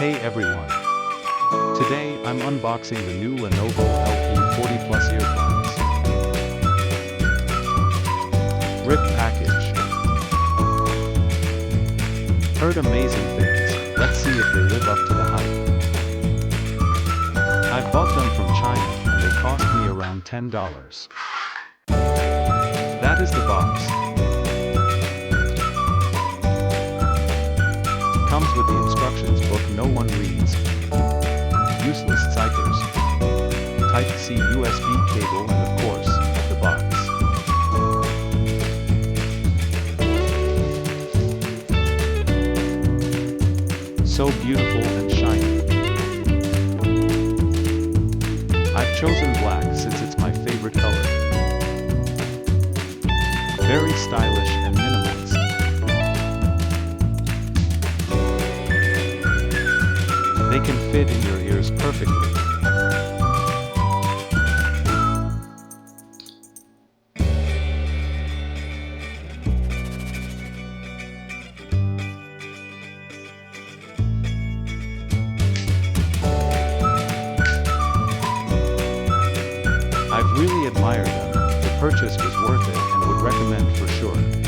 Hey everyone! Today I'm unboxing the new Lenovo LP40 Plus earphones. RIP package. Heard amazing things, let's see if they live up to the hype. I bought them from China and they cost me around $10. That is the box. Comes with the instructions book no one reads. Useless stickers. Type-C USB cable and of course, the box. So beautiful and shiny. I've chosen black since it's my favorite color. Very stylish and minimalist. They can fit in your ears perfectly. I've really admired them. The purchase was worth it and would recommend for sure.